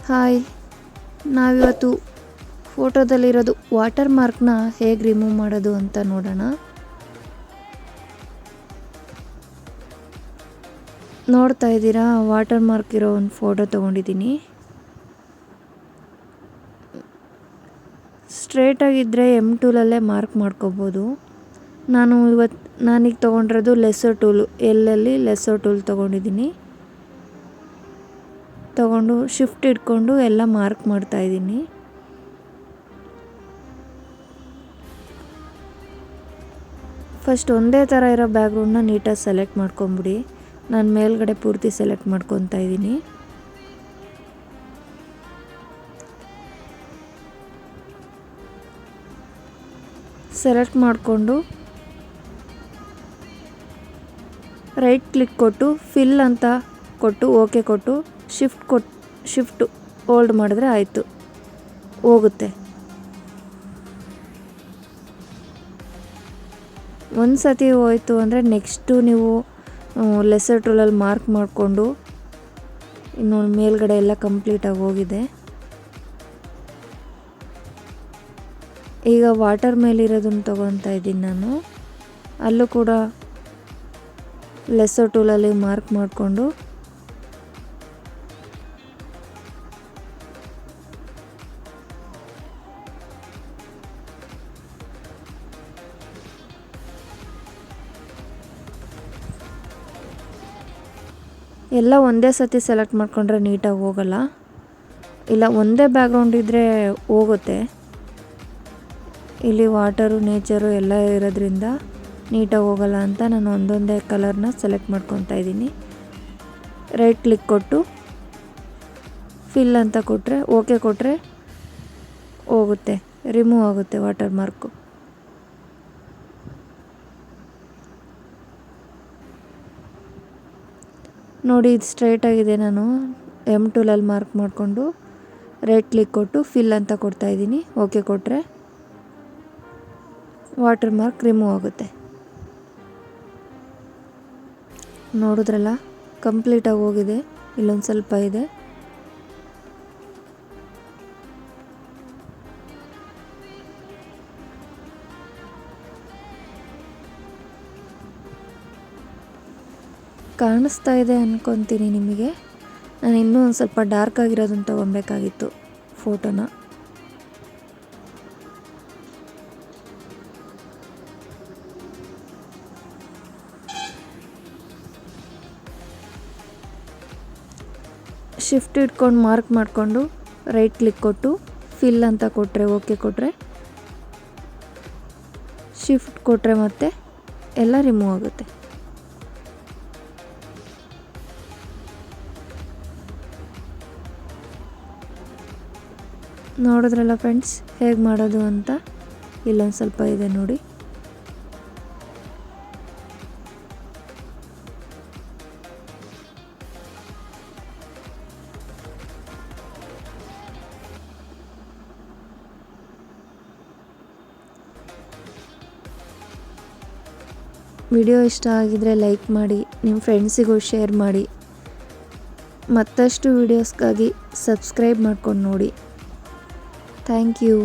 Hi, ನಾವಿವತ್ತು ಫೋಟೋದಲ್ಲಿರೋದು water ಮಾರ್ಕ್ನ ಹೇಗೆ remove ಮಾಡೋದು ಅಂತ ನೋಡೋಣ. ನೋಡ್ತಾ ಇದ್ದೀರಾ, ವಾಟರ್ ಮಾರ್ಕ್ ಇರೋ ಒಂದು ಫೋಟೋ ತೊಗೊಂಡಿದ್ದೀನಿ. ಸ್ಟ್ರೇಟಾಗಿದ್ದರೆ M2ಲಲ್ಲೇ ಮಾರ್ಕ್ ಮಾಡ್ಕೋಬೋದು. ನಾನೀಗ ತೊಗೊಂಡಿರೋದು ಲೆಸ್ಸೋ ಟೂಲು, ಎಲ್ಲಲ್ಲಿ ಲೆಸ್ಸೋ ಟೂಲ್ ತೊಗೊಂಡಿದ್ದೀನಿ. ತಗೊಂಡು ಶಿಫ್ಟ್ ಇಟ್ಕೊಂಡು ಎಲ್ಲ ಮಾರ್ಕ್ ಮಾಡ್ತಾಯಿದ್ದೀನಿ. ಫಸ್ಟ್ ಒಂದೇ ಥರ ಇರೋ ಬ್ಯಾಕ್ಗ್ರೌಂಡನ್ನ ನೀಟಾಗಿ ಸೆಲೆಕ್ಟ್ ಮಾಡ್ಕೊಂಬಿಡಿ. ನಾನು ಮೇಲ್ಗಡೆ ಪೂರ್ತಿ ಸೆಲೆಕ್ಟ್ ಮಾಡ್ಕೊತಾ ಇದ್ದೀನಿ. ಸೆಲೆಕ್ಟ್ ಮಾಡಿಕೊಂಡು ರೈಟ್ ಕ್ಲಿಕ್ ಕೊಟ್ಟು ಫಿಲ್ ಅಂತ ಕೊಟ್ಟು ಓಕೆ ಕೊಟ್ಟು ಶಿಫ್ಟ್ ಹೋಲ್ಡ್ ಮಾಡಿದ್ರೆ ಆಯಿತು, ಹೋಗುತ್ತೆ. ಒಂದು ಸತಿ ಹೋಯಿತು ಅಂದರೆ ನೆಕ್ಸ್ಟು ನೀವು ಲೆಸ್ಸರ್ ಟೂಲಲ್ಲಿ ಮಾರ್ಕ್ ಮಾಡಿಕೊಂಡು ಇನ್ನು ಮೇಲ್ಗಡೆ ಎಲ್ಲ ಕಂಪ್ಲೀಟಾಗಿ ಹೋಗಿದೆ. ಈಗ ವಾಟರ್ ಮೇಲಿರೋದನ್ನು ತೊಗೊತಾ ಇದ್ದೀನಿ ನಾನು. ಅಲ್ಲೂ ಕೂಡ ಲೆಸ್ಸರ್ ಟೂಲಲ್ಲಿ ಮಾರ್ಕ್ ಮಾಡಿಕೊಂಡು ಎಲ್ಲ ಒಂದೇ ಸತಿ ಸೆಲೆಕ್ಟ್ ಮಾಡ್ಕೊಂಡ್ರೆ ನೀಟಾಗಿ ಹೋಗಲ್ಲ. ಇಲ್ಲ ಒಂದೇ ಬ್ಯಾಕ್ಗ್ರೌಂಡ್ ಇದ್ದರೆ ಹೋಗುತ್ತೆ. ಇಲ್ಲಿ ವಾಟರು ನೇಚರು ಎಲ್ಲ ಇರೋದ್ರಿಂದ ನೀಟಾಗಿ ಹೋಗಲ್ಲ ಅಂತ ನಾನು ಒಂದೊಂದೇ ಕಲರ್ನ ಸೆಲೆಕ್ಟ್ ಮಾಡ್ಕೊತಾ ಇದ್ದೀನಿ. ರೈಟ್ ಕ್ಲಿಕ್ ಕೊಟ್ಟು ಫಿಲ್ ಅಂತ ಕೊಟ್ಟರೆ ಓಕೆ ಕೊಟ್ಟರೆ ಹೋಗುತ್ತೆ, ರಿಮೂವ್ ಆಗುತ್ತೆ ವಾಟರ್ ಮಾರ್ಕು. ನೋಡಿ, ಇದು ಸ್ಟ್ರೈಟಾಗಿದೆ. ನಾನು M2ಲಲ್ಲಿ ಮಾರ್ಕ್ ಮಾಡಿಕೊಂಡು ರೈಟ್ ಕ್ಲಿಕ್ ಕೊಟ್ಟು ಫಿಲ್ ಅಂತ ಕೊಡ್ತಾಯಿದ್ದೀನಿ. ಓಕೆ ಕೊಟ್ಟರೆ ವಾಟರ್ ಮಾರ್ಕ್ ರಿಮೂವ್ ಆಗುತ್ತೆ. ನೋಡಿದ್ರಲ್ಲ, ಕಂಪ್ಲೀಟಾಗಿ ಹೋಗಿದೆ. ಇಲ್ಲೊಂದು ಸ್ವಲ್ಪ ಇದೆ. ಕಾಣಿಸ್ತಾ ಇದೆ ಅಂದ್ಕೊತೀನಿ ನಿಮಗೆ. ನಾನು ಇನ್ನೂ ಒಂದು ಸ್ವಲ್ಪ ಡಾರ್ಕ್ ಆಗಿರೋದನ್ನು ತೊಗೊಬೇಕಾಗಿತ್ತು ಫೋಟೋನ. ಶಿಫ್ಟ್ ಇಟ್ಕೊಂಡು ಮಾರ್ಕ್ ಮಾಡಿಕೊಂಡು ರೈಟ್ ಕ್ಲಿಕ್ ಕೊಟ್ಟು ಫಿಲ್ ಅಂತ ಕೊಟ್ಟರೆ ಓಕೆ ಕೊಟ್ಟರೆ ಶಿಫ್ಟ್ ಕೊಟ್ಟರೆ ಮತ್ತೆ ಎಲ್ಲ ರಿಮೂವ್ ಆಗುತ್ತೆ. ನೋಡಿದ್ರಲ್ಲ ಫ್ರೆಂಡ್ಸ್, ಹೇಗೆ ಮಾಡೋದು ಅಂತ. ಇಲ್ಲೊಂದು ಸ್ವಲ್ಪ ಇದೆ ನೋಡಿ. ವಿಡಿಯೋ ಇಷ್ಟ ಆಗಿದರೆ ಲೈಕ್ ಮಾಡಿ, ನಿಮ್ಮ ಫ್ರೆಂಡ್ಸಿಗೂ ಶೇರ್ ಮಾಡಿ. ಮತ್ತಷ್ಟು ವೀಡಿಯೋಸ್ಗಾಗಿ ಸಬ್ಸ್ಕ್ರೈಬ್ ಮಾಡ್ಕೊಂಡು ನೋಡಿ. Thank you.